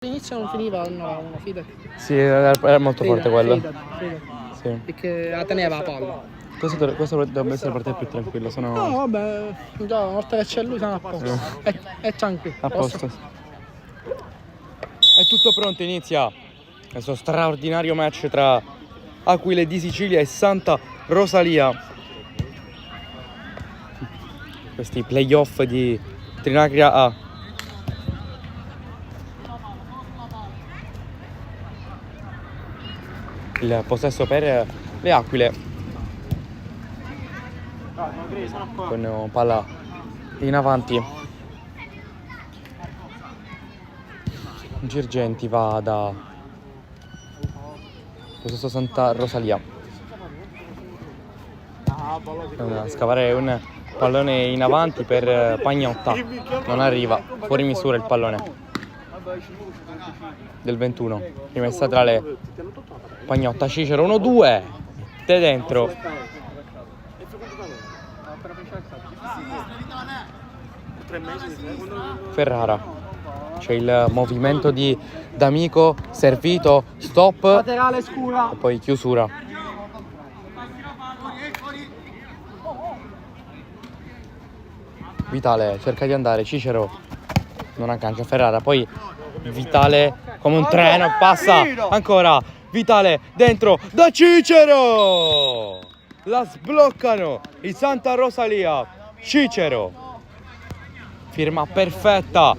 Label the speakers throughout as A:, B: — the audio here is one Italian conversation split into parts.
A: All'inizio non finiva 1-1, fidati.
B: Sì, era molto forte quello.
A: Fidati.
B: Sì.
A: Perché la teneva la palla.
B: Questo dovrebbe essere per te più tranquillo, sono...
A: No, vabbè, già una volta che c'è lui siamo a posto. È tranquillo.
B: a posto. È tutto pronto, inizia questo straordinario match tra Aquile di Sicilia e Santa Rosalia. Questi playoff di Trinacria A. Il possesso per le Aquile, con palla in avanti. Girgenti va da possesso Santa Rosalia. Scavare un pallone in avanti per Pagnotta, non arriva, fuori misura il pallone del 21, rimessa tra le Pagnotta, Cicero 1-2, te dentro. Ferrara, c'è il movimento di D'Amico, servito, stop,
A: Laterale scura.
B: e poi chiusura. Vitale cerca di andare, Cicero non aggancia Ferrara, poi Vitale come un treno passa ancora, Vitale dentro da Cicero, la sbloccano i Santa Rosalia. Cicero, firma perfetta,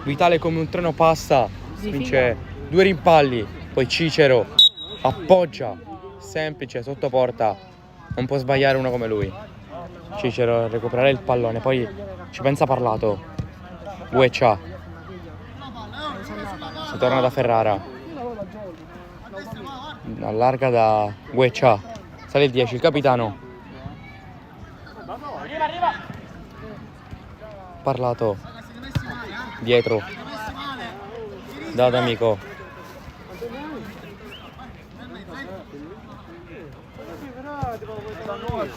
B: Vitale come un treno passa, vince 2 rimpalli, poi Cicero appoggia, semplice, sotto porta, non può sbagliare uno come lui. Cicero a recuperare il pallone, poi ci pensa Parlato, Gueccia, si torna da Ferrara, allarga da Gueccia, sale il 10, il capitano, Parlato, dietro, da D'Amico,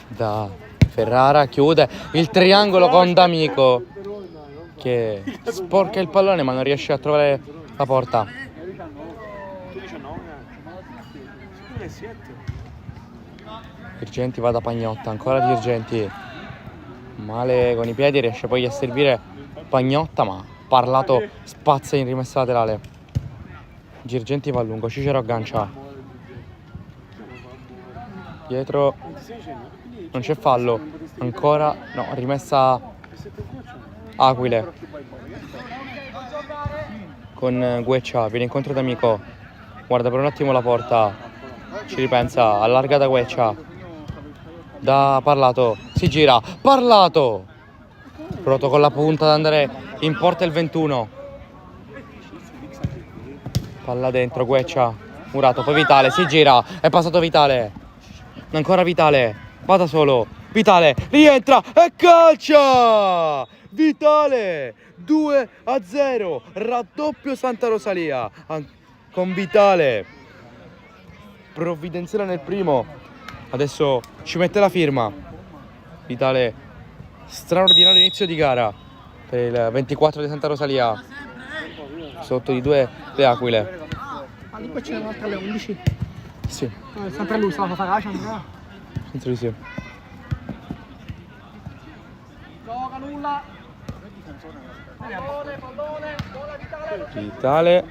B: da Ferrara, chiude il triangolo con D'Amico che sporca il pallone ma non riesce a trovare la porta. Girgenti va da Pagnotta, ancora Girgenti, male con i piedi, riesce poi a servire Pagnotta ma Parlato spazza in rimessa laterale. Girgenti va a lungo, Cicero aggancia, dietro non c'è fallo, ancora no, rimessa Aquile con Gueccia, viene incontro D'Amico, guarda per un attimo la porta, ci ripensa, allarga da Gueccia, da Parlato, si gira, Parlato pronto con la punta ad andare in porta il 21, palla dentro, Gueccia, Murato, poi Vitale, si gira, è passato Vitale, ancora Vitale, va da solo, Vitale rientra e calcia! Vitale 2-0, raddoppio Santa Rosalia con Vitale provvidenziale nel primo, adesso ci mette la firma. Vitale, straordinario inizio di gara per il 24 di Santa Rosalia, sotto di 2 le Aquile.
A: Ah, poi c'è un'altra alle 11.
B: Sì,
A: Sempre lui stava facendo.
B: penso di sì.
A: Gioca nulla.
B: Vitale,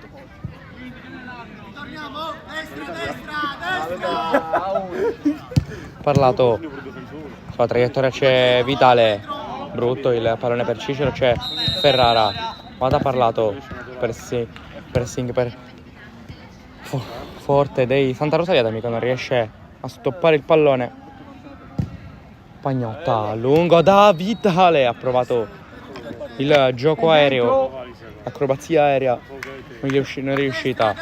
B: Parlato, sulla traiettoria c'è Vitale, brutto il pallone per Cicero, c'è Ferrara, vada Parlato, pressing per forte dei Santa Rosalia, D'Amico non riesce a stoppare il pallone. Pagnotta a lungo da Vitale, ha provato il gioco aereo, acrobazia aerea, non è riuscita.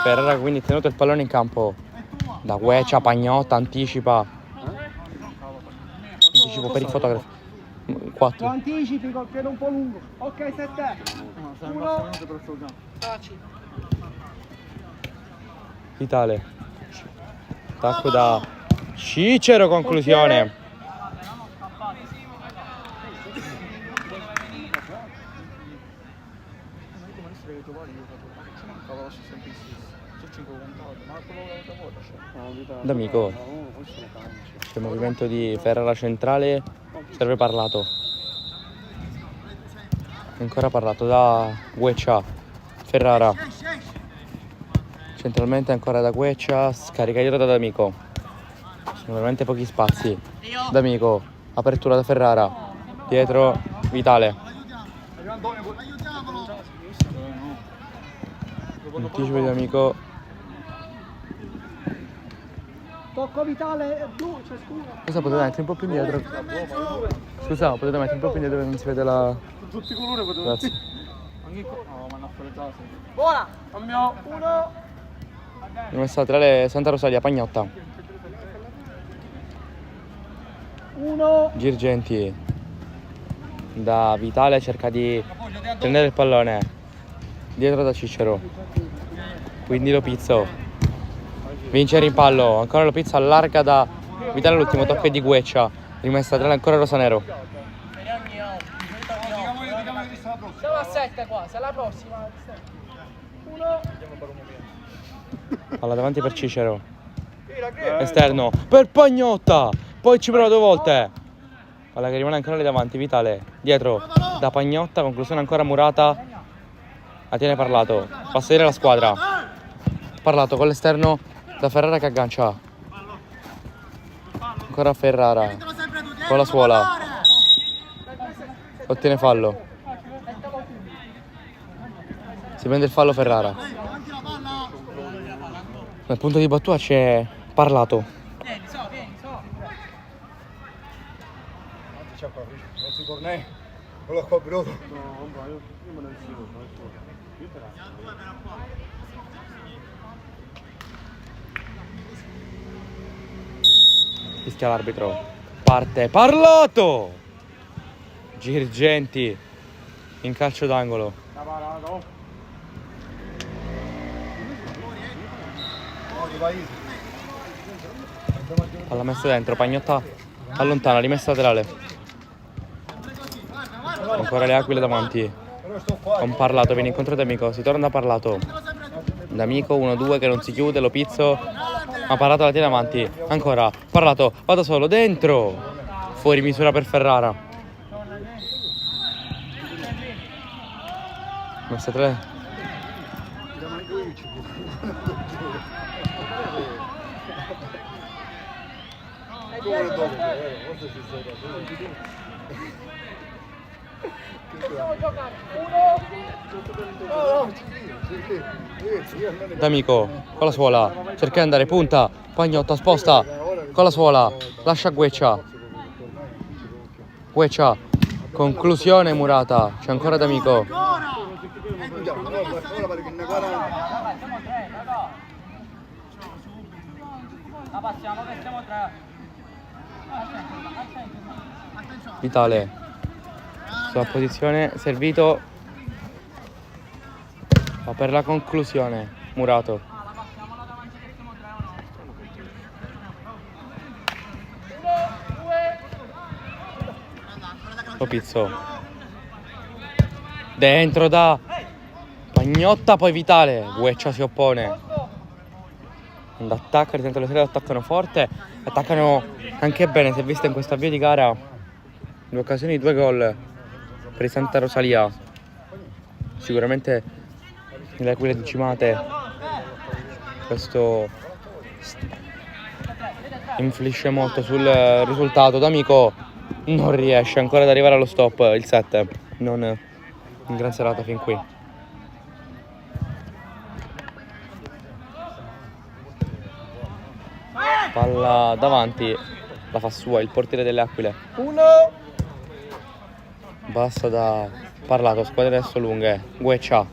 B: Ferrara quindi tenuto il pallone in campo da Gueccia, Pagnotta anticipa, anticipo per il fotografo, 4.
A: Anticipi col piede un po' lungo. Ok, 7. Uno.
B: Vitale, attacco da Cicero, conclusione.
A: conosce sempre il su 5 puntate, ma quello da
B: D'Amico. C'è il movimento di Ferrara centrale, serve parlato. Ancora parlato da Gueccia. Ferrara. Centralmente ancora da Gueccia, scarica dietro da D'Amico. Sono veramente pochi spazi. D'Amico, apertura da Ferrara. Dietro Vitale. Anticipo di D'Amico.
A: Tocco Vitale, blu, c'è scusa.
B: Scusa, potete mettere un po' più indietro. Scusa, potete mettere un po' più indietro che non si vede la...
A: Tutti i colori potevo.
B: Grazie.
A: No, ma non ha buona! Cambio, 1.
B: Rimessa laterale Santa Rosalia, Pagnotta.
A: 1.
B: Girgenti. Da Vitale cerca di prendere il pallone. Dietro da Cicero. Quindi Lopizzo. Vince il rimpallo. Ancora Lopizzo allarga da Vitale, l'ultimo tocco è di Gueccia. Rimessa laterale ancora Rosanero.
A: Siamo a 7 qua, se la prossima. 1.
B: Palla davanti per Cicero. Esterno per Pagnotta. Poi ci prova 2 volte. Palla che rimane ancora lì davanti. Vitale dietro da Pagnotta. Conclusione ancora murata. La tiene Parlato. Fa salire la squadra. Parlato con l'esterno da Ferrara che aggancia. Ancora Ferrara con la suola. Ottiene fallo. Si prende il fallo Ferrara. Nel punto di battuta c'è Parlato. Fischia l'arbitro. Parte Parlato. Girgenti in calcio d'angolo. Palla messa dentro, Pagnotta allontana, rimessa laterale. Ancora le Aquile davanti. Con Parlato, viene incontro D'Amico, si torna da Parlato. D'Amico 1-2 che non si chiude, Lopizzo. Ma Parlato la tiene avanti. Ancora, Parlato, va da solo, dentro. Fuori misura per Ferrara. Messa 3. D'Amico con la suola, cerca di andare, punta, Pagnotta sposta con la suola, lascia Gueccia. Gueccia, conclusione murata, c'è ancora D'Amico. Vitale sulla posizione, servito, va per la conclusione, murato. Lopizzo dentro da Pagnotta, poi Vitale, Gueccia si oppone. Quando attacca, ritenta le serie, attaccano forte, attaccano anche bene, si è vista in questo avvio di gara 2 occasioni, 2 gol per il Santa Rosalia. Sicuramente nelle Aquile decimate questo influisce molto sul risultato. D'Amico non riesce ancora ad arrivare allo stop, il 7, non in gran serata fin qui. Palla davanti, la fa sua il portiere delle Aquile.
A: 1.
B: Bassa da Parlato, squadre adesso lunghe. Gueccia.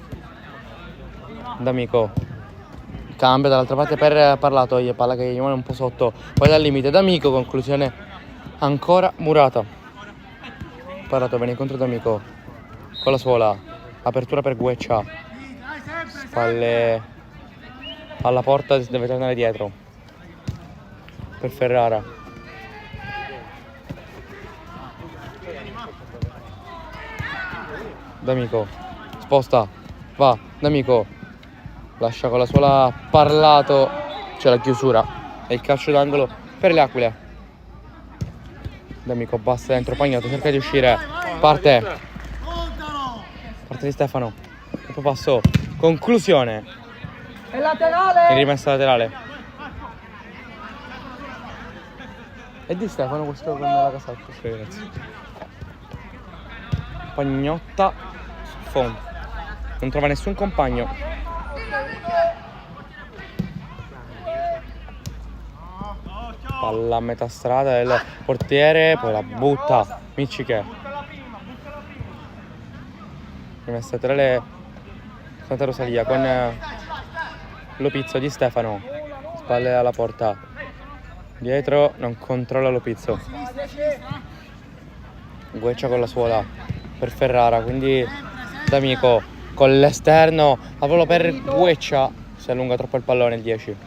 B: D'Amico. Cambia dall'altra parte per Parlato, palla che gli rimane un po' sotto. Poi dal limite D'Amico, conclusione ancora murata. Parlato viene incontro D'Amico con la suola. Apertura per Gueccia. Spalle alla porta, deve tornare dietro. Per Ferrara. D'Amico sposta, va, D'Amico lascia con la suola Parlato, c'è la chiusura e il calcio d'angolo per le Aquile. D'Amico basta dentro, Pagnotta cerca di uscire, parte di Stefano, e poi passo, conclusione,
A: È laterale!
B: è rimessa laterale. E di Stefano questo con la casacca. Sì, grazie. Pagnotta sul fondo, non trova nessun compagno. Palla a metà strada del portiere, poi la butta Micciche. Rimessa laterale Santa Rosalia con Lopizzo di Stefano, spalle alla porta, dietro non controlla Lopizzo. Gueccia con la suola per Ferrara, quindi D'Amico con l'esterno, a volo per Gueccia, si allunga troppo il pallone il 10.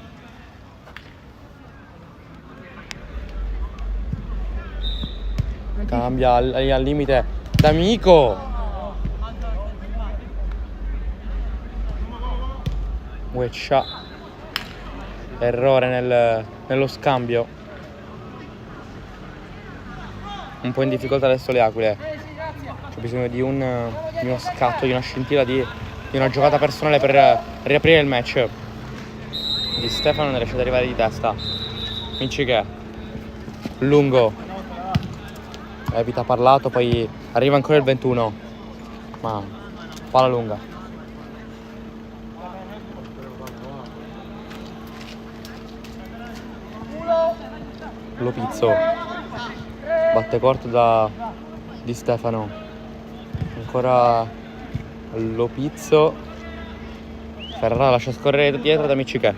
B: Cambia al limite D'Amico. Gueccia, errore nello scambio, un po' in difficoltà adesso le Aquile. C'è bisogno di uno scatto, di una scintilla, di una giocata personale per riaprire il match. Di Stefano non riesce ad arrivare di testa. Micciche, lungo, evita Parlato, poi arriva ancora il 21, ma palla lunga. Lopizzo batte corto di Stefano, ancora Lopizzo, Ferrara lascia scorrere dietro da Micciche.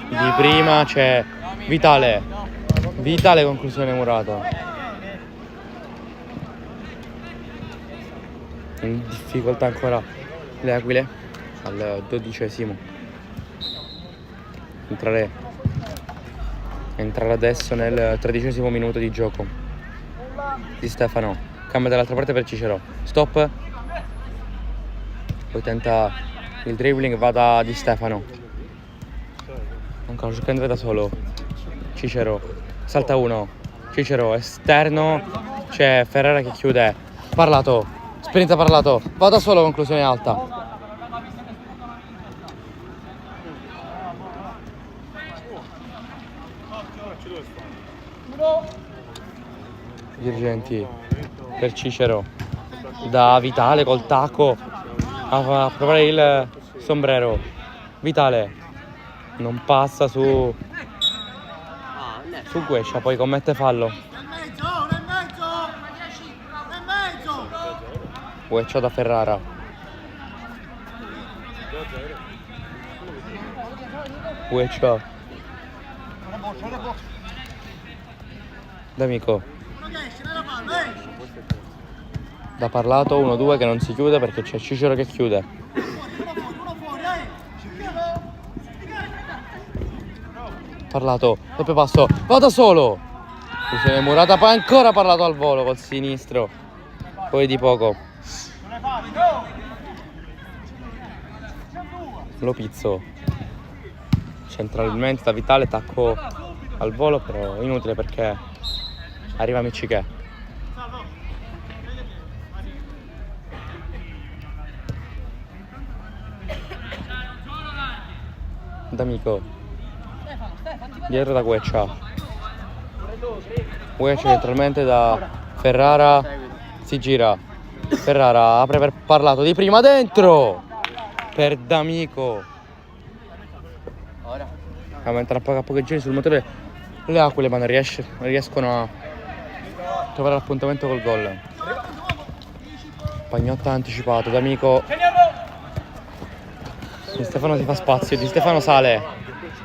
B: Di prima c'è Vitale, conclusione Murato. In difficoltà ancora le Aquile al 12°. Entrare adesso nel 13° minuto di gioco. Di Stefano, cambia dall'altra parte per Cicero, stop, poi tenta il dribbling, va di Stefano, ancora cercando da solo Cicero, salta uno, Cicero esterno, c'è Ferrara che chiude, Parlato, sprinta Parlato, va da solo, conclusione alta. Dirigenti per Cicero, da Vitale col tacco a provare il sombrero. Vitale non passa su Gueccia, poi commette fallo. Gueccia da Ferrara. Gueccia D'Amico. Da Parlato 1-2 che non si chiude perché c'è Cicero che chiude. Parlato, doppio passo, va da solo. Fusione Murata, poi ancora Parlato al volo col sinistro. Poi di poco. Lopizzo. Centralmente da Vitale, tacco al volo, però inutile perché arriva Micciche. D'Amico dietro da Gueccia, centralmente da Ferrara, si gira, Ferrara apre per Parlato, di prima dentro per D'Amico. Aumentano a pochi giri sul motore le Aquile, ma non riescono a trovare l'appuntamento col gol. Pagnotta anticipato, D'Amico. Di Stefano si fa spazio, Di Stefano sale,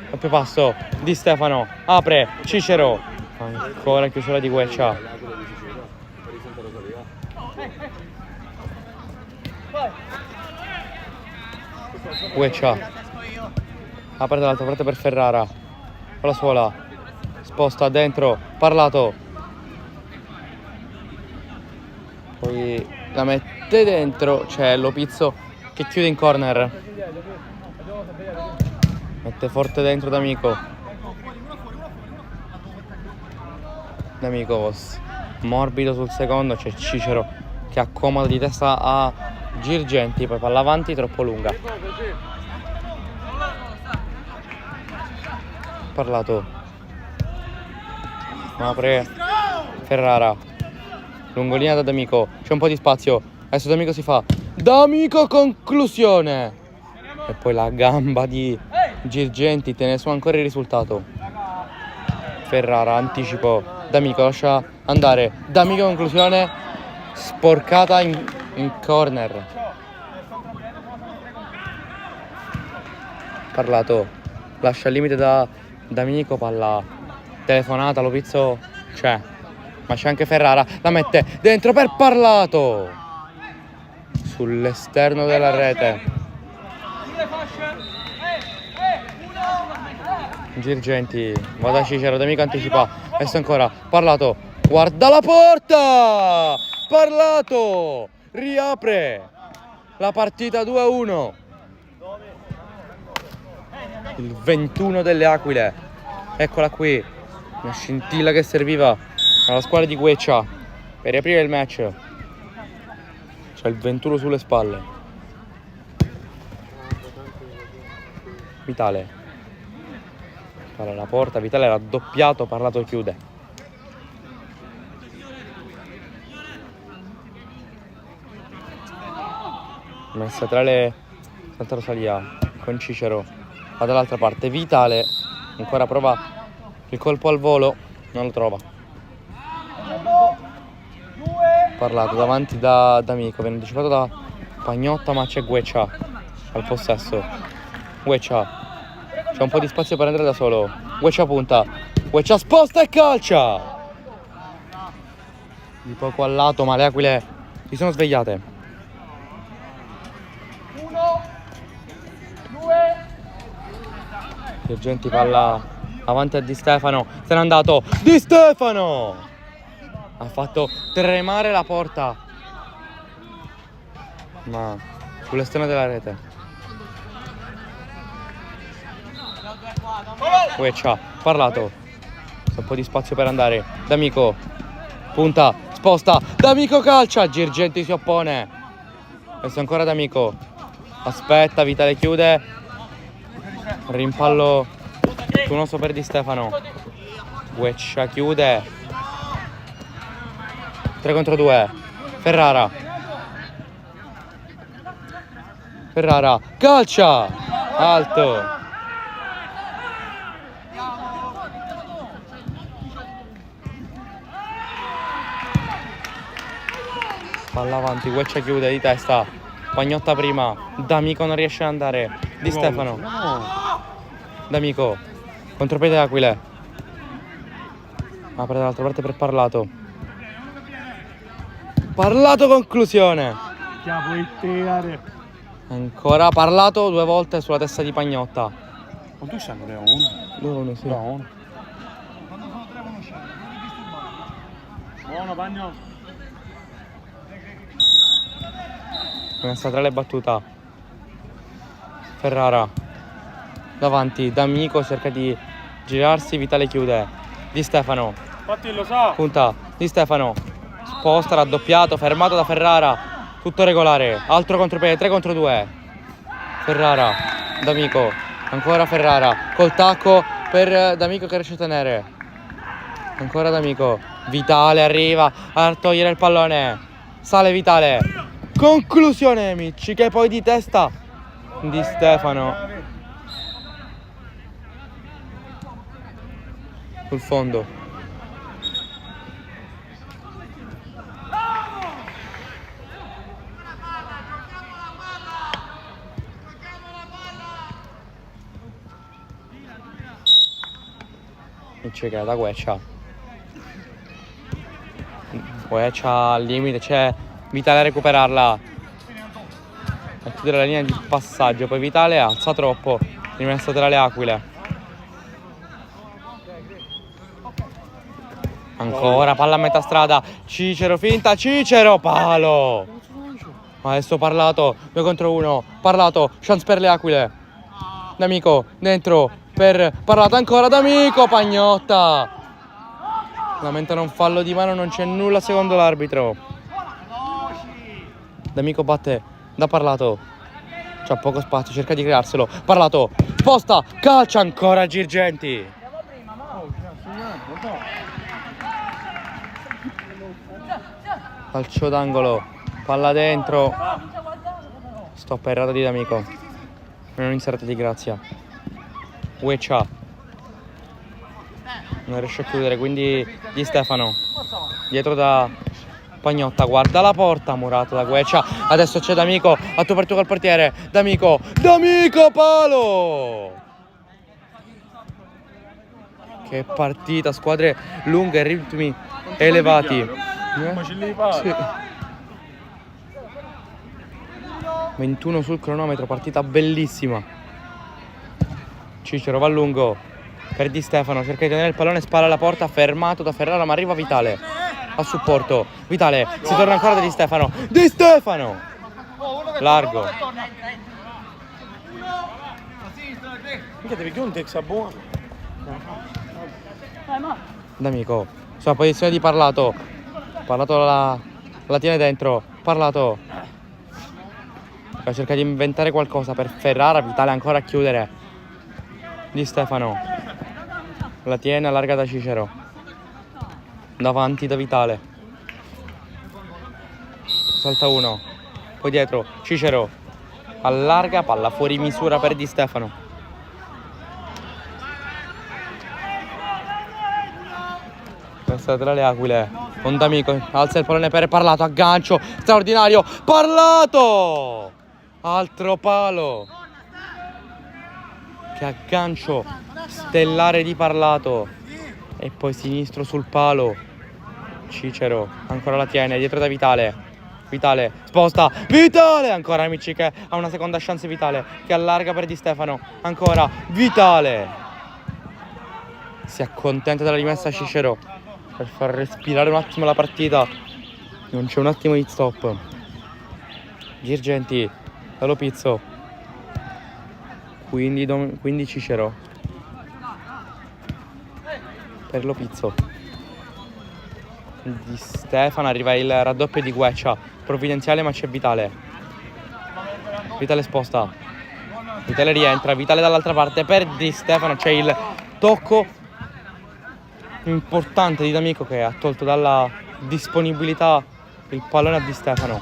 B: doppio passo, Di Stefano apre, Cicero, ancora chiusura di Gueccia. Gueccia apre dall'altra parte per Ferrara, con la suola, sposta dentro, Parlato, poi la mette dentro, c'è Lopizzo che che chiude in corner. Mette forte dentro D'Amico. D'Amico morbido sul secondo, c'è Cicero che accomoda di testa a Girgenti, poi palla avanti troppo lunga. Parlato. Apre Ferrara. Lungolina da D'Amico, c'è un po' di spazio. Adesso D'Amico si fa. D'Amico conclusione. E poi la gamba di Girgenti tiene su ancora il risultato. Ferrara anticipo. D'Amico lascia andare. D'Amico conclusione. Sporcata in corner. Parlato. Lascia il limite da D'Amico. Palla telefonata. Lo pizzo c'è. Ma c'è anche Ferrara. La mette dentro per Parlato. Sull'esterno della rete. Girgenti va da Cicero, D'Amico anticipa. Adesso ancora Parlato. Guarda la porta. Parlato riapre la partita 2-1. Il 21 delle Aquile. Eccola qui. Una scintilla che serviva alla squadra di Gueccia per riaprire il match. C'è il 21 sulle spalle. Vitale. Palla alla porta, Vitale raddoppiato, Parlato chiude. Messa tra le Santa Rosalia con Cicero. Va dall'altra parte, Vitale ancora prova il colpo al volo, non lo trova. Parlato davanti da D'Amico, viene anticipato da Pagnotta, ma c'è Gueccia al possesso. Gueccia, c'è un po' di spazio per andare da solo. Gueccia punta, Gueccia sposta e calcia. Di poco al lato, ma le Aquile si sono svegliate.
A: 1, 2.
B: Girgenti palla avanti a Di Stefano. Se n'è andato Di Stefano. Ha fatto tremare la porta, ma sull'esterno della rete. Gueccia, Parlato. C'è un po' di spazio per andare. D'Amico punta, sposta, D'Amico calcia. Girgenti si oppone. Adesso ancora D'Amico. Aspetta, Vitale chiude. Rimpallo suonoso per Di Stefano. Gueccia chiude. 3 contro 2. Ferrara. Ferrara calcia. Alto. Palla avanti, Gueccia chiude di testa. Pagnotta prima. D'Amico non riesce ad andare. Di Stefano. D'Amico. Contropiede Aquile. Apre dall'altra parte per Parlato. Parlato conclusione. Ancora Parlato 2 volte sulla testa di Pagnotta.
C: Ma tu sai 1?
B: 2-1, sì.
C: Buono. Buono, Pagno.
B: Messa tra le battuta. Ferrara. Davanti, D'Amico cerca di girarsi, Vitale chiude. Di Stefano.
C: Infatti lo sa.
B: Punta, Di Stefano. Sposta, raddoppiato, fermato da Ferrara. Tutto regolare. Altro contropiede, 3 contro 2. Ferrara, D'Amico. Ancora Ferrara. Col tacco per D'Amico che riesce a tenere. Ancora D'Amico. Vitale arriva a togliere il pallone. Sale Vitale. Conclusione amici, che poi di testa Di Stefano. Sul fondo. C'è che è da Gueccia. Gueccia al limite, c'è Vitale a recuperarla. A chiudere la linea di passaggio. Poi Vitale alza troppo. Rimessa tra le Aquile. Ancora palla a metà strada. Cicero finta, Cicero, palo. Adesso Parlato, 2 contro 1. Parlato, chance per le Aquile. D'Amico, dentro per Parlato ancora. D'Amico, Pagnotta. Lamentano un fallo di mano, non c'è nulla secondo l'arbitro. D'Amico batte da Parlato. C'ha poco spazio, cerca di crearselo. Parlato, sposta, calcia ancora Girgenti. Calcio d'angolo, palla dentro. Stop errato di D'Amico. Non inserta di Grazia. Ueccia non riesce a chiudere, quindi Di Stefano dietro da Pagnotta, guarda la porta, murato da Gueccia. Adesso c'è D'Amico, a tu per tu col portiere. D'Amico, palo! Che partita, squadre lunghe, ritmi elevati. Sì. 21 sul cronometro, partita bellissima. Cicero va a lungo per Di Stefano, cerca di tenere il pallone, spalla alla porta, fermato da Ferrara, ma arriva Vitale a supporto. Vitale, si torna ancora da Di Stefano. Di Stefano! Largo.
C: Mica devi chiudere un tex buono.
B: D'Amico, sulla posizione di Parlato. Parlato la tiene dentro. Parlato cerca di inventare qualcosa per Ferrara. Vitale ancora a chiudere. Di Stefano la tiene, allarga da Cicero. Davanti da Vitale. Salta uno. Poi dietro Cicero. Allarga, palla fuori misura per Di Stefano. Questa tra le Aquile. Con D'Amico, alza il pallone per Parlato, aggancio straordinario. Parlato! Altro palo. Che aggancio stellare di Parlato. E poi sinistro sul palo. Cicero ancora la tiene, dietro da Vitale. Vitale sposta. Vitale! Ancora amici che ha una seconda chance Vitale. Che allarga per Di Stefano. Ancora Vitale. Si accontenta della rimessa Cicero per far respirare un attimo la partita. Non c'è un attimo di stop. Girgenti da Lopizzo. Quindi Cicero per Lopizzo. Di Stefano, arriva il raddoppio di Gueccia. Provvidenziale, ma c'è Vitale. Vitale sposta. Vitale rientra. Vitale dall'altra parte per Di Stefano. C'è il tocco importante di D'Amico che ha tolto dalla disponibilità il pallone a Di Stefano.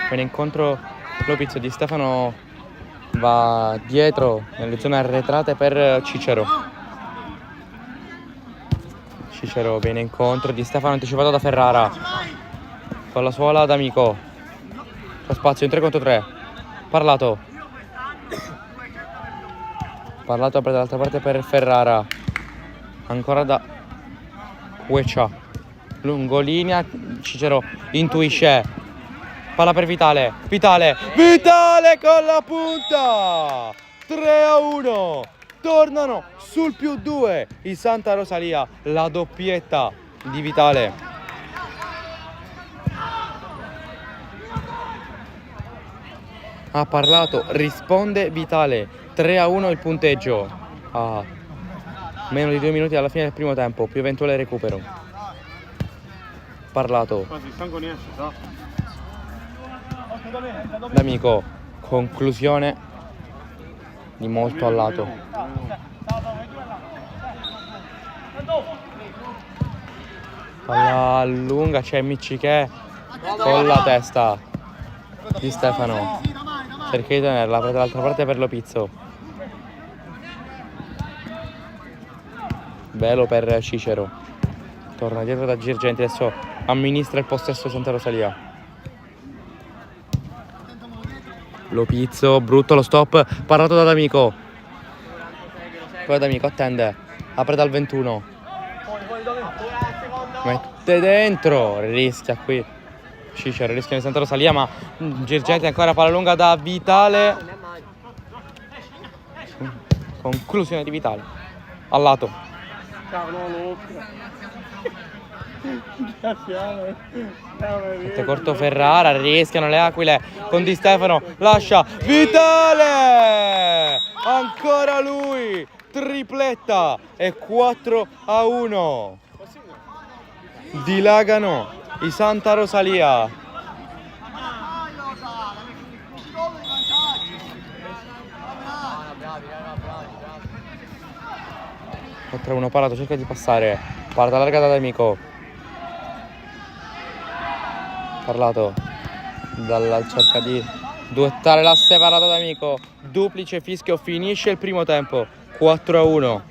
B: Viene incontro Lopizzo. Di Stefano va dietro nelle zone arretrate per Cicero. Cicero viene incontro. Di Stefano anticipato da Ferrara. Con la suola D'Amico. C'è spazio in 3 contro 3. Parlato. Parlato apre dall'altra parte per Ferrara. Ancora da Gueccia. Lungolinea. Cicero intuisce. Palla per Vitale. Vitale con la punta. 3-1. Tornano sul +2 i Santa Rosalia. La doppietta di Vitale. Ha parlato, risponde Vitale. 3-1 il punteggio. Meno di 2 minuti alla fine del primo tempo, più eventuale recupero. Parlato. D'Amico, conclusione di molto a lato. Palla lunga, c'è Miccichè con la testa di Stefano. Cerca di tenerla dall'altra parte per Lopizzo. Velo per Cicero. Torna dietro da Girgenti. Adesso amministra il possesso Santa Rosalia. Lopizzo, brutto lo stop. Parlato da D'Amico. Poi D'Amico attende. Apre dal 21. Mette dentro. Rischia qui Cicero, rischia di Santa Rosalia, ma Girgenti ancora palla lunga da Vitale. Conclusione di Vitale. Al lato. Mette corto Ferrara, rischiano le Aquile con Di Stefano, lascia Vitale! Ancora lui! Tripletta e 4-1. Dilagano i Santa Rosalia. 4-1 Parlato, cerca di passare. Parte allargata da Amico. Parlato. Cerca di duettare l'asse Parlato da Amico. Duplice fischio, finisce il primo tempo. 4-1.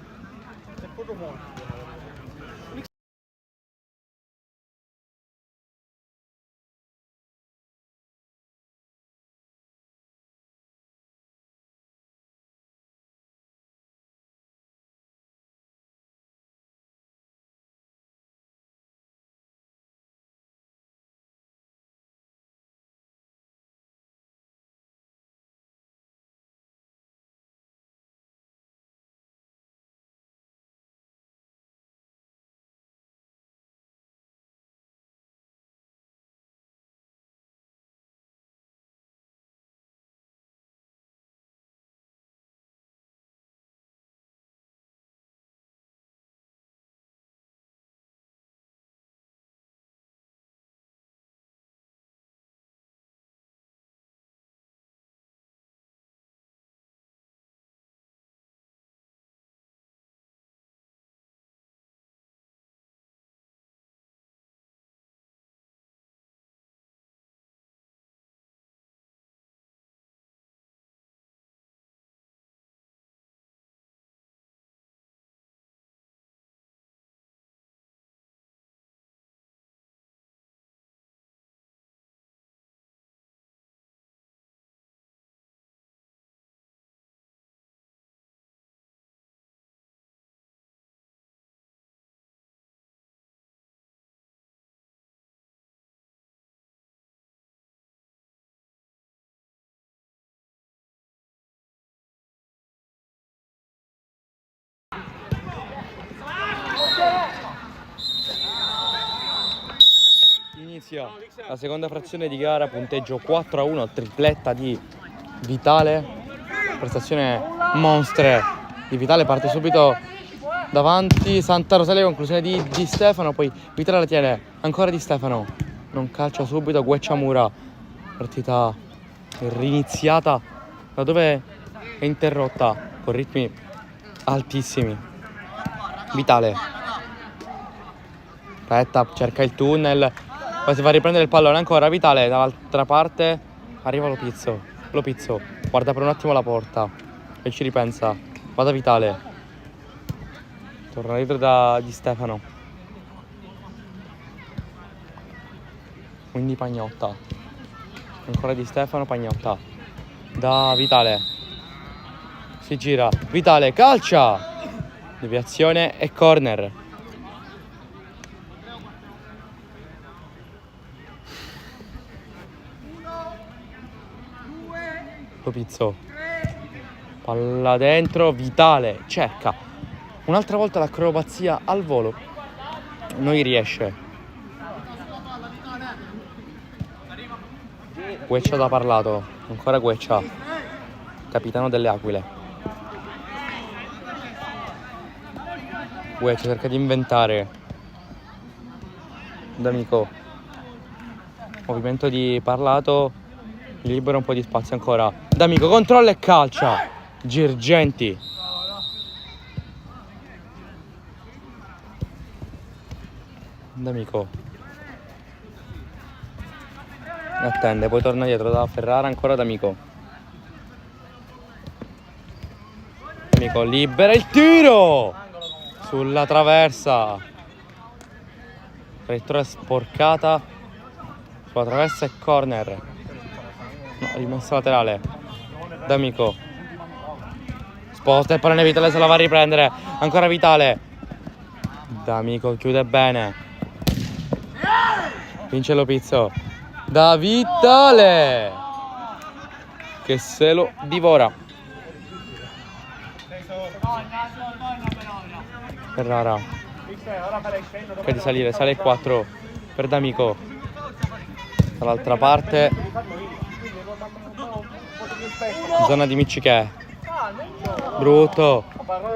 B: Inizia la seconda frazione di gara, punteggio 4-1, tripletta di Vitale, prestazione monstre di Vitale, parte subito davanti Santa Rosalia, conclusione di Di Stefano, poi Vitale la tiene, ancora Di Stefano, non calcia subito Guecciamura, partita riniziata da dove è interrotta con ritmi altissimi. Vitale aspetta, cerca il tunnel, poi si fa riprendere il pallone, ancora Vitale, dall'altra parte arriva Lopizzo guarda per un attimo la porta e ci ripensa, va da Vitale, torna dietro da Di Stefano, quindi Pagnotta, ancora Di Stefano, Pagnotta da Vitale, si gira, Vitale calcia, deviazione e corner. Lopizzo, palla dentro, Vitale cerca un'altra volta l'acrobazia al volo, non gli riesce. Gueccia da Parlato, ancora Gueccia, capitano delle Aquile. Gueccia cerca di inventare, D'Amico, movimento di Parlato, libera un po' di spazio ancora, D'Amico controlla e calcia, Girgenti, D'Amico attende, poi torna dietro da Ferrara, ancora D'Amico, D'Amico libera il tiro sulla traversa, traiettoria sporcata sulla traversa e corner. No, rimessa laterale, D'Amico sposta il pallone, Vitale se la va a riprendere, ancora Vitale, D'Amico chiude bene, vince Lopizzo, da Vitale che se lo divora. Ferrara Cerca di salire, sale il 4 per D'Amico. Dall'altra parte zona di Miccichè. Brutto.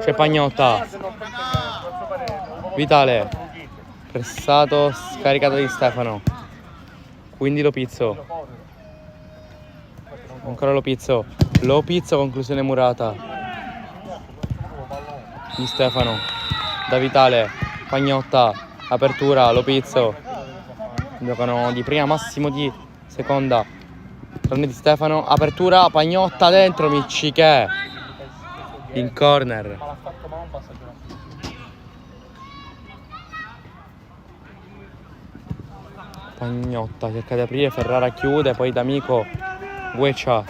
B: C'è Pagnotta. Vitale. Pressato, scaricato di Stefano. Quindi Lopizzo. Ancora Lopizzo. Lopizzo, conclusione murata. Di Stefano. Da Vitale. Pagnotta. Apertura. Lopizzo. Giocano di prima, massimo di seconda. Torne di Stefano. Apertura. Pagnotta dentro. Miccichè. In corner. Pagnotta cerca di aprire, Ferrara chiude, poi D'Amico, Gueccia.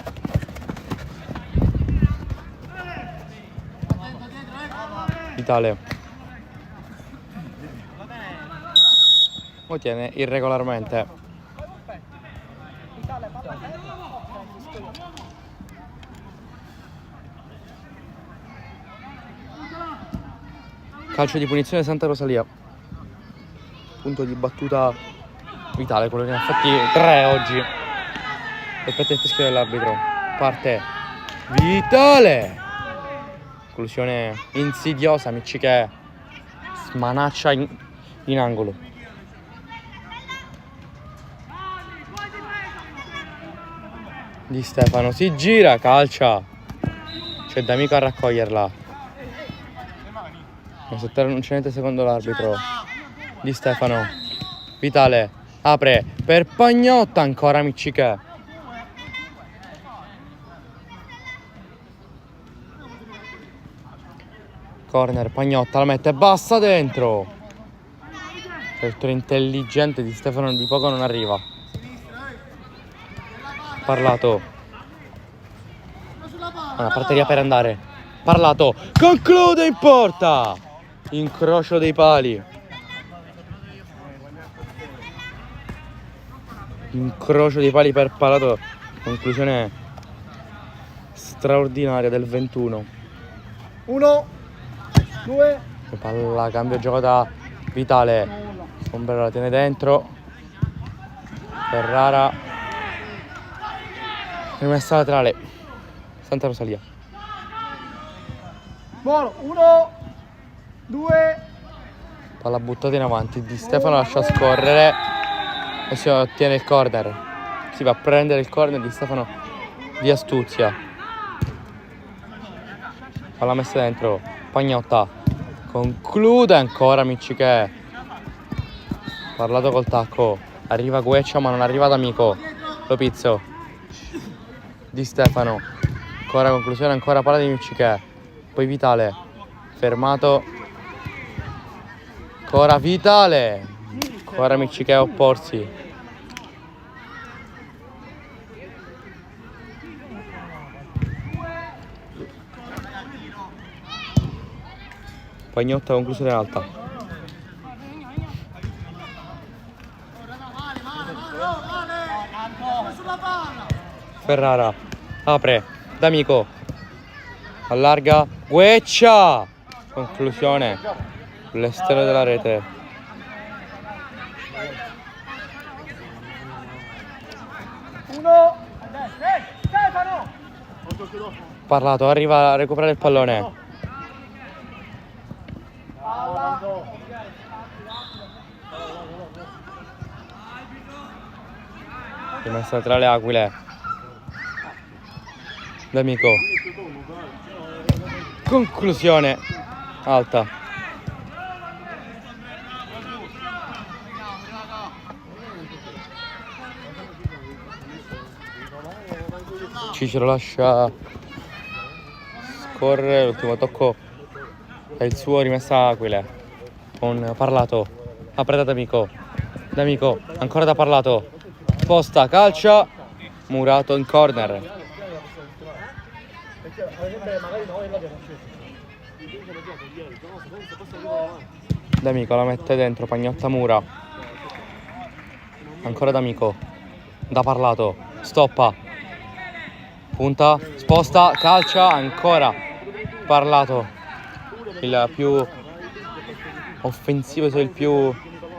B: Vitale. Lo tiene irregolarmente. Calcio di punizione Santa Rosalia. Punto di battuta Vitale, quello che ne ha fatti 3 oggi. Aspetta il fischio dell'arbitro. Parte Vitale. Conclusione insidiosa, Miccichè smanaccia in angolo. Di Stefano si gira, calcia. C'è D'Amico a raccoglierla. Non c'è niente secondo l'arbitro. Di Stefano. Vitale apre per Pagnotta, ancora Miccichè. Corner, Pagnotta la mette bassa dentro. Certo intelligente di Stefano di poco non arriva. Parlato. Una prateria per andare. Parlato. Conclude in porta. Incrocio dei pali. Incrocio dei pali per Parlato. Conclusione straordinaria del 21.
A: 1, 2.
B: Palla, cambio gioco da Vitale. Sombrero la tiene dentro. Ferrara. Rimessa laterale. Santa Rosalia.
A: Buono. 1, 2.
B: Palla buttata in avanti. Di Stefano lascia scorrere. E si ottiene il corner. Si va a prendere il corner di Stefano di astuzia. Palla messa dentro. Pagnotta. Conclude ancora Miccichè. Parlato col tacco. Arriva Gueccia ma non arriva D'Amico. Lopizzo. Di Stefano. Ancora conclusione, ancora palla di Miccichè. Poi Vitale. Fermato. Ancora Vitale. Ancora Miccichè a opporsi. Pagnotta, conclusione alta. Ferrara apre. D'Amico allarga. Gueccia. Conclusione. L'esterno della rete. Parlato, arriva a recuperare il pallone. Rimessa tra le Aquile. D'Amico. Conclusione alta. Cicero lascia scorrere, l'ultimo tocco è il suo, rimessa Aquile con Parlato. Apre da D'Amico. D'Amico ancora da Parlato. Sposta, calcia, murato in corner. D'Amico la mette dentro, Pagnotta mura. Ancora D'Amico. Da Parlato. Stoppa. Punta, sposta, calcia, ancora Parlato. Il più offensivo, sei il più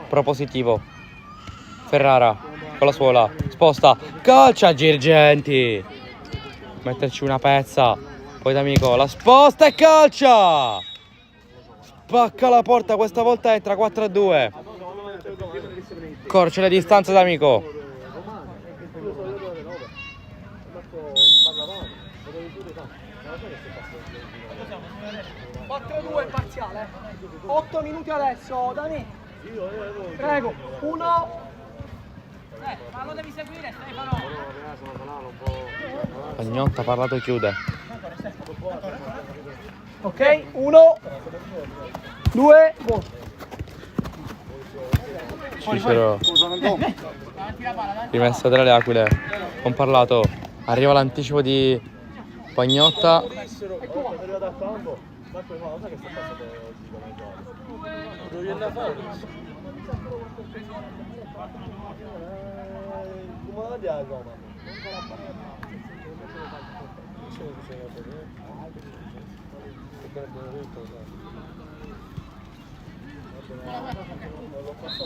B: propositivo. Ferrara con la suola, sposta, calcia Girgenti. Metterci una pezza. Poi D'Amico la sposta e calcia. Spacca la porta, questa volta entra 4-2. Corce le distanze D'Amico.
A: 4-2 parziale. 8 minuti adesso, Dani. Prego, 1. Ma lo devi seguire, Stefano.
B: Pagnotta ha parlato e chiude.
A: Ok, 1, 2, go.
B: Cicero. Rimessa tra le aquile. Con parlato. Arriva l'anticipo di Pagnotta.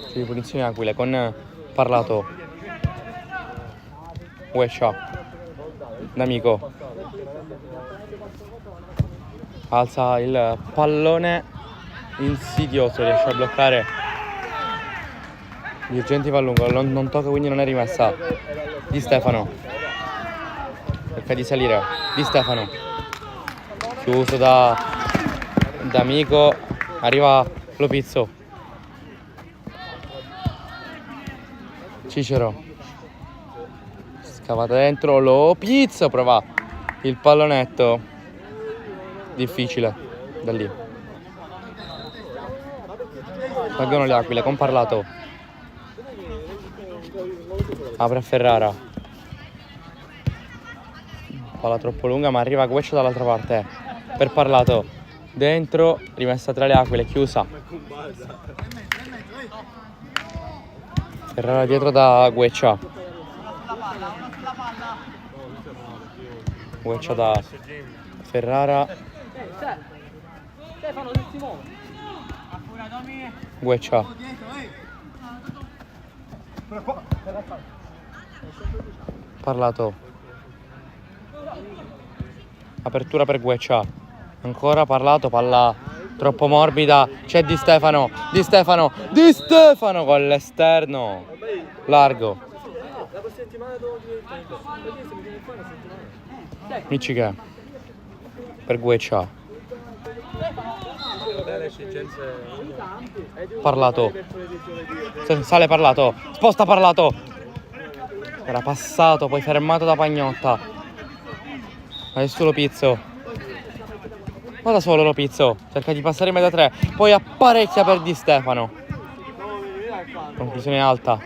B: Sì, punizione aquile con parlato. Uescia. D'Amico. Alza il pallone insidioso, riesce a bloccare. Girgenti va a lungo, non tocca, quindi non è rimessa. Di Stefano. Cerca di salire. Di Stefano. Chiuso da D'Amico. Arriva Lopizzo. Cicero. Scavata dentro Lopizzo. Prova il pallonetto. Difficile. Da lì. Salgono le aquile con parlato. Apre a Ferrara. Palla troppo lunga ma arriva Gueccio dall'altra parte. Per parlato. Dentro. Rimessa tra le aquile. Chiusa. Ferrara dietro da Gueccia. Gueccia da Ferrara. Gueccia. Parlato. Apertura per Gueccia. Ancora parlato, palla troppo morbida. C'è Di Stefano. Di Stefano. Di Stefano con l'esterno. Largo. Michigan. Per Gueccia. Parlato. Sale parlato. Sposta parlato. Era passato, poi fermato da Pagnotta. Adesso Lopizzo. Ma da solo Lopizzo. Cerca di passare in mezzo a tre. Poi apparecchia per Di Stefano. Conclusione alta.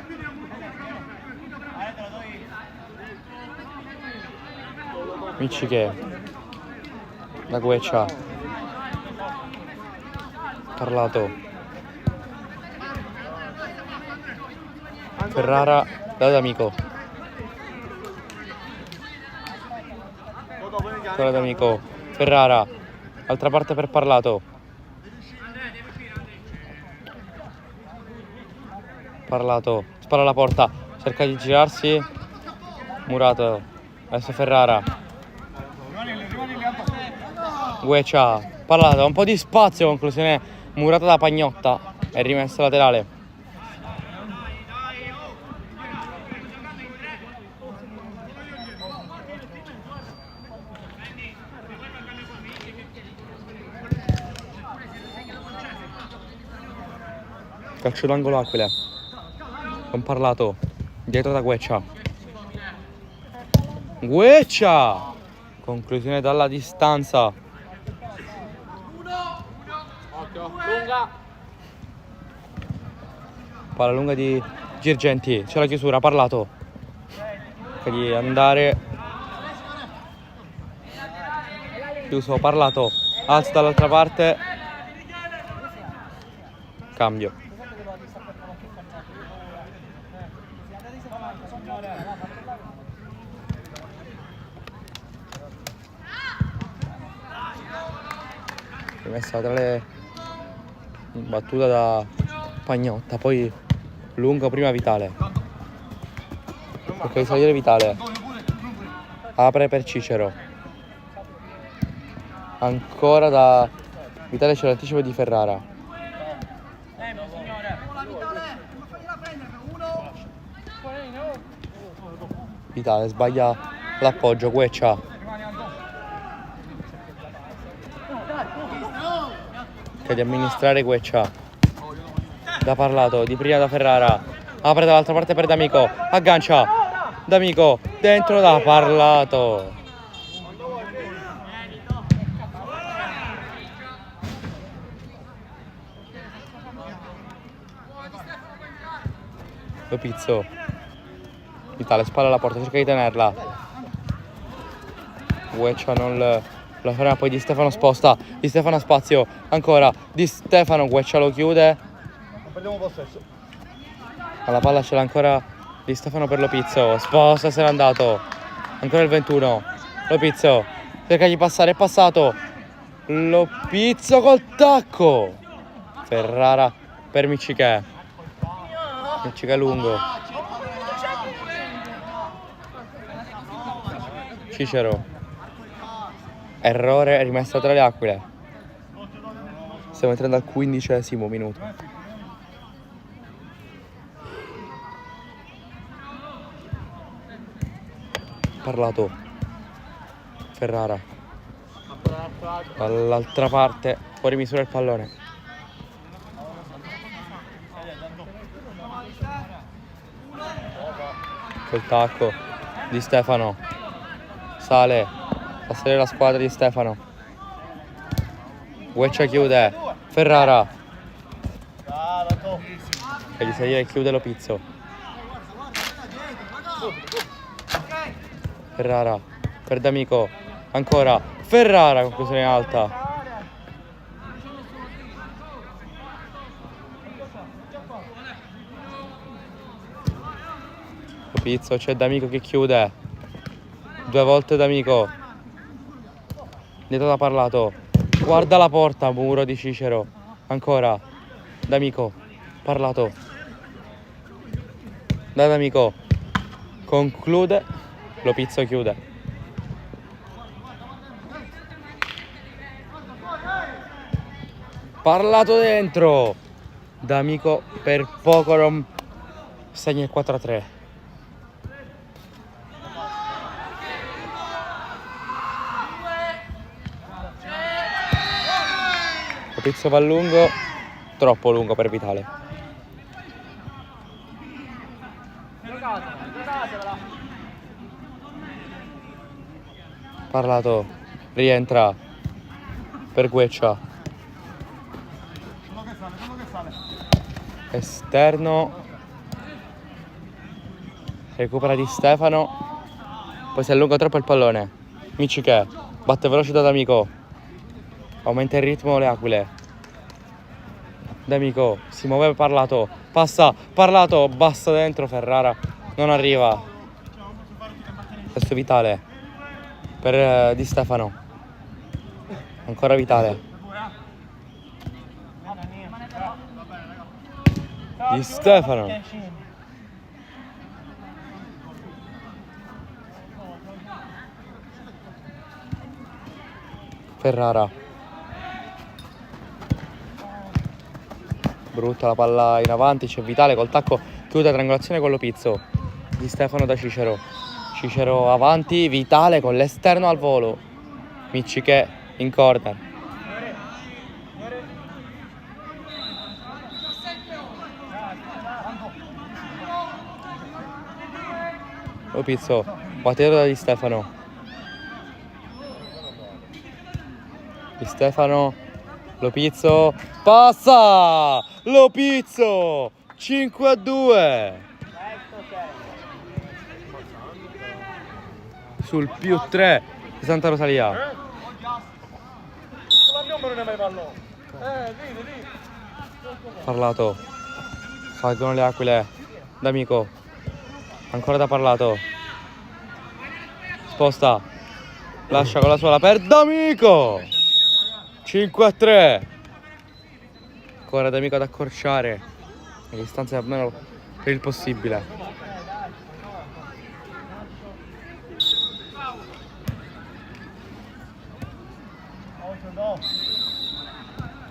B: Michiche. Da Gueccia. Parlato. Ferrara da D'Amico. Ancora D'Amico. Ferrara. Altra parte per parlato. Parlato. Spara alla porta. Cerca di girarsi. Murato. Adesso Ferrara. Gueccia. Parlato. Un po' di spazio. Conclusione murata da Pagnotta. E rimessa laterale. Calcio d'angolo Aquile. Con parlato. Dietro da Gueccia. Gueccia. Conclusione dalla distanza. Palla lunga di Girgenti. C'è la chiusura. Parlato. Cerca di andare. Chiuso. Parlato. Alza dall'altra parte. Cambio. Rimessa tra le Battuta da Pagnotta, poi lungo prima Vitale. Ok, salire Vitale. Apre per Cicero. Ancora da Vitale, c'è l'anticipo di Ferrara. Vitale sbaglia l'appoggio, Gueccia. Che di amministrare Gueccia. Da Parlato, di prima da Ferrara. Apre dall'altra parte per D'Amico. Aggancia. D'Amico dentro da Parlato. Lopizzo. Vitale spalla alla porta, cerca di tenerla. Gueccia non la ferma, poi Di Stefano sposta. Di Stefano ha spazio. Ancora Di Stefano, Gueccia lo chiude.
C: Non perdiamo possesso.
B: Alla palla ce l'ha ancora Di Stefano per Lopizzo. Sposta, se n'è andato. Ancora il 21. Lopizzo cerca di passare, è passato. Lopizzo col tacco. Ferrara per Miccichè. Miccichè lungo. Cicero. Errore, rimessa tra le aquile. Stiamo entrando al 15° minuto. Parlato. Ferrara. Dall'altra parte, fuori misura il pallone. Col tacco Di Stefano. Sale. Fa salire la squadra di Stefano. Gueccia chiude. Ferrara. E di salire chiude Lopizzo. Ferrara per D'Amico. Ancora Ferrara, conclusione alta. Lopizzo, c'è D'Amico che chiude. 2 volte D'Amico. Dietro da Parlato. Guarda la porta, muro di Cicero. Ancora D'Amico. Parlato. Da D'Amico. Conclude. Lopizzo chiude. Parlato dentro. D'Amico per poco non segna il 4-3. Lopizzo va lungo, troppo lungo per Vitale. Parlato, rientra per Gueccia. Esterno. Recupera Di Stefano. Poi si allunga troppo il pallone. Miccichè batte veloce da D'Amico. Aumenta il ritmo le aquile. D'Amico si muove Parlato. Passa Parlato, basta dentro Ferrara. Non arriva. Adesso Vitale per Di Stefano. Ancora Vitale. Di Stefano. Ferrara. Brutta la palla in avanti, c'è Vitale col tacco, chiude la triangolazione con Lopizzo. Di Stefano da Cicero. Cicero avanti, Vitale con l'esterno al volo. Miccichè in corner. Lopizzo, battuto da Di Stefano. Di Stefano, Lopizzo, passa! Lopizzo, 5-2. Sul +3 di Santa Rosalia. Parlato. Salgono le aquile. D'Amico. Ancora da Parlato. Sposta. Lascia con la suola per D'Amico. 5-3. Ancora D'Amico ad accorciare le distanze almeno per il possibile.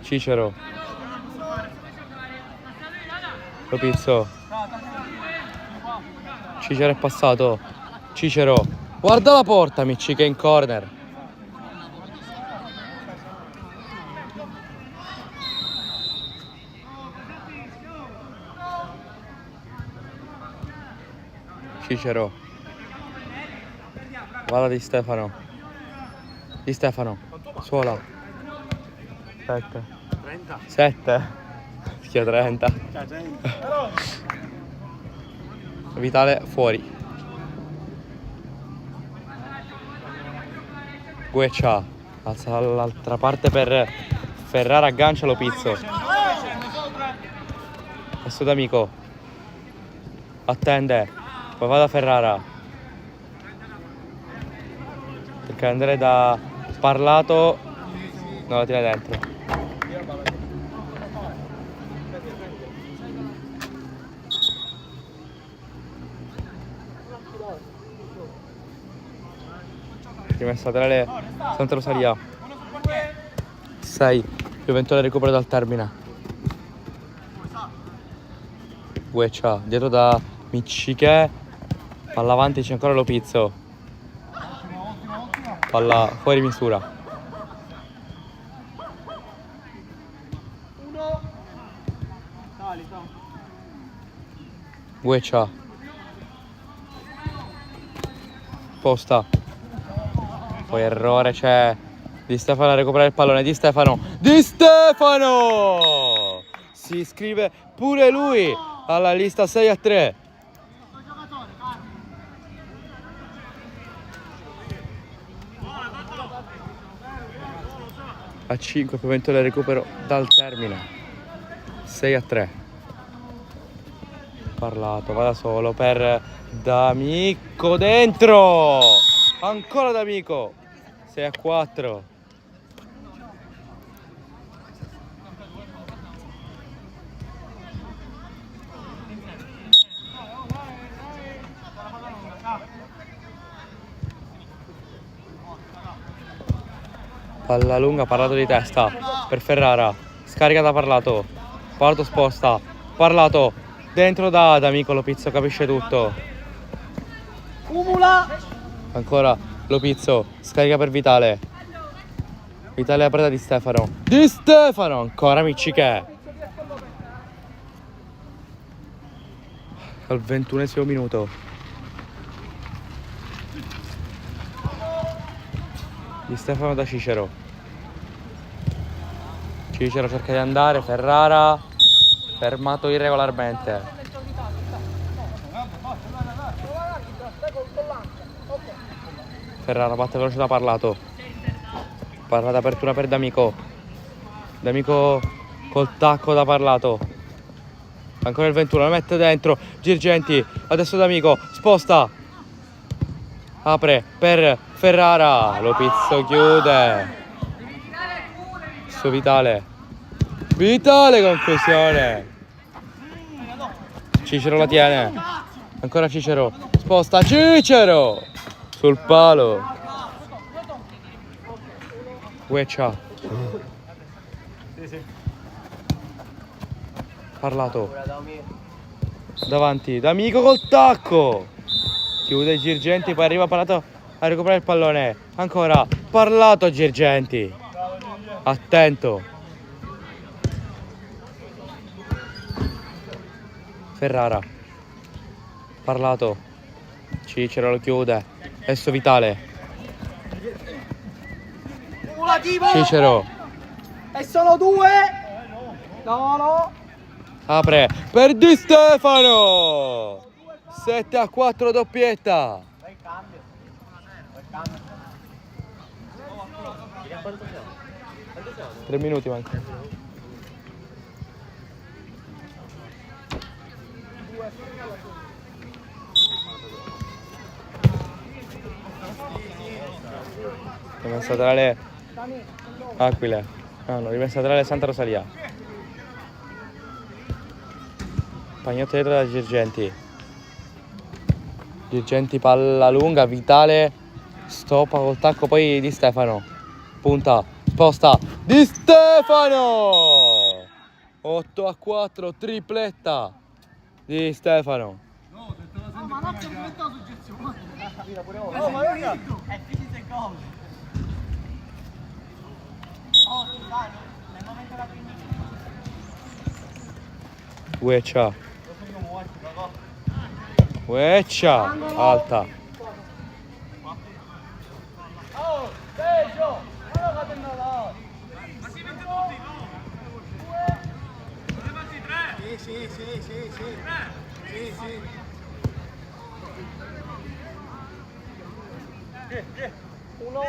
B: Cicero. Lopizzo. Cicero è passato. Cicero. Guarda la porta, Miccica in corner. Cicero. Vada Di Stefano. Di Stefano. Suola. 7.
C: 30.
B: 7. Schia 30. Vitale fuori. Gueccia. Alza dall'altra parte per Ferrara, aggancia Lopizzo. Adesso D'Amico. Attende. Poi va da Ferrara. Cerca di andare da Parlato. Non la tira dentro. Rimessa laterale Santa Rosalia. 6. Pioventole recupero dal termine. Gueccia dietro da Micciche. Palla avanti, c'è ancora Lopizzo. Palla fuori misura. Gueccia. Posta. Poi errore, c'è Di Stefano a recuperare il pallone. Di Stefano. Di Stefano! Si iscrive pure lui alla lista 6-3. A 5 Pioventole il recupero dal termine. 6-3. Parlato, va da solo per D'Amico dentro. Ancora D'Amico. 6-4. Palla lunga, Parlato di testa per Ferrara. Scarica da Parlato. Parlato sposta. Parlato dentro da D'Amico. Lopizzo capisce tutto.
A: Cumula.
B: Ancora Lopizzo. Scarica per Vitale. Vitale apre da Di Stefano. Di Stefano. Ancora Micciche. Al 21esimo minuto. Di Stefano da Cicero. Cicero cerca di andare, Ferrara fermato irregolarmente. Ferrara batte veloce da Parlato. Parlato apertura per D'Amico. D'Amico col tacco da Parlato. Ancora il 21, lo mette dentro. Girgenti, adesso D'Amico, sposta. Apre per Ferrara. Lopizzo chiude. Su Vitale. Vitale conclusione. Cicero la tiene. Ancora Cicero. Sposta Cicero. Sul palo. Gueccia. Parlato. Davanti. D'Amico col tacco. Chiude Girgenti. Poi arriva Parlato a recuperare il pallone. Ancora. Parlato Girgenti. Attento. Ferrara. Parlato. Cicero lo chiude. Adesso Vitale. Cicero.
A: E sono 2. No.
B: Apre per Di Stefano. 7-4 doppietta. 3 minuti mancano. Rimessa laterale Aquile. No, rimessa laterale Santa Rosalia. Pagnotta dietro da Girgenti. Girgenti palla lunga, Vitale stoppa col tacco, poi Di Stefano. Punta, sposta, Di Stefano! 8-4, tripletta Di Stefano.
A: No, ma non ti ho messo la suggezione.
C: Oh, ma raga.
A: È finito il gol. Oh, dai, nel momento della prima.
B: Gueccia. Gueccia, alta.
A: Oh, Sergio, guarda che tennola. Ma si mette tutti, no? Sì. Uno.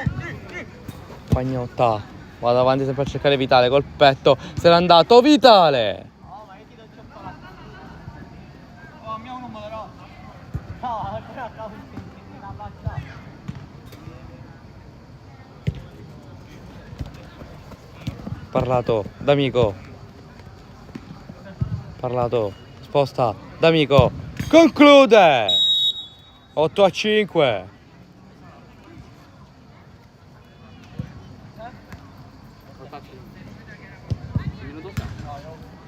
B: Pagnotta. Vado avanti sempre a cercare Vitale col petto. Se n'è andato Vitale.
A: Oh, ma io ti do il cioccolato. Oh, mio non me lo do. No, ancora a caso la faccia.
B: Parlato, D'Amico. Parlato, sposta, D'Amico. Conclude. 8-5.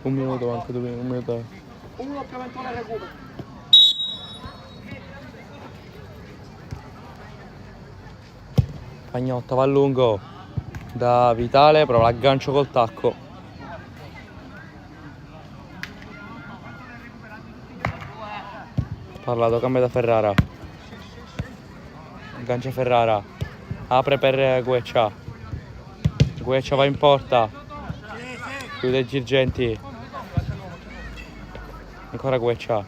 B: Un minuto manca, un minuto.
A: Uno più eventuale recupero.
B: Pagnotta va a lungo da Vitale, prova l'aggancio col tacco. Parlato, cambia da Ferrara. Aggancia Ferrara. Apre per Gueccia. Gueccia va in porta. Chiude Girgenti. Ancora Gueccia.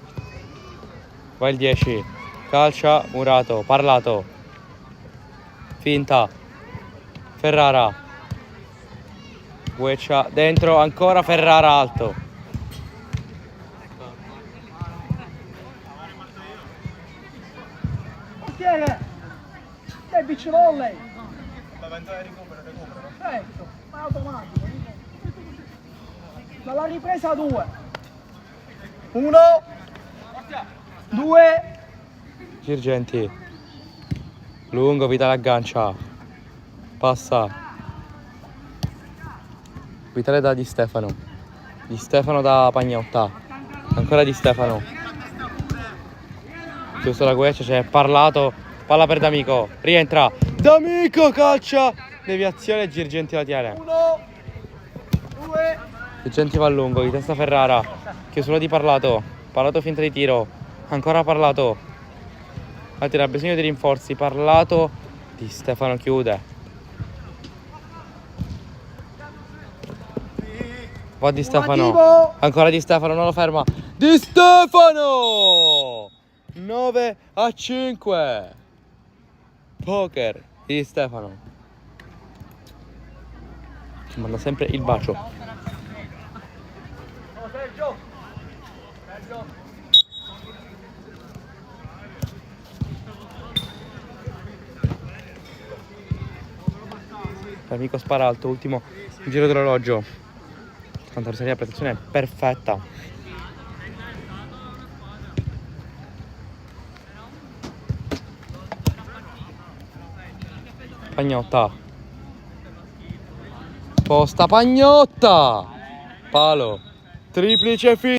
B: Va il 10. Calcia, Murato. Parlato. Finta. Ferrara. Gueccia dentro, ancora Ferrara alto.
A: Portiere! Dai, beach volley! Certo, ma è automatico. Dalla ripresa 2. 1. 2.
B: Girgenti. Lungo, Vitale aggancia. Passa. Vitale da Di Stefano. Di Stefano da Pagnotta. Ancora Di Stefano. Giusto la Gueccia, c'è Parlato. Palla per D'Amico. Rientra. D'Amico calcia. Deviazione, Girgenti la tiene.
A: 1. 2.
B: Girgenti va a lungo, di testa Ferrara. Chiusura di Parlato. Parlato finta di tiro. Ancora Parlato. Altri ha bisogno di rinforzi. Parlato. Di Stefano chiude. Va Di Stefano. Ancora Di Stefano, non lo ferma. Di Stefano! 9-5. Poker Di Stefano. Ci manda sempre il bacio. L'amico spara alto, ultimo giro dell'orologio. Cantaroseria, la prestazione è perfetta. Pagnotta. Posta Pagnotta. Palo. Triplice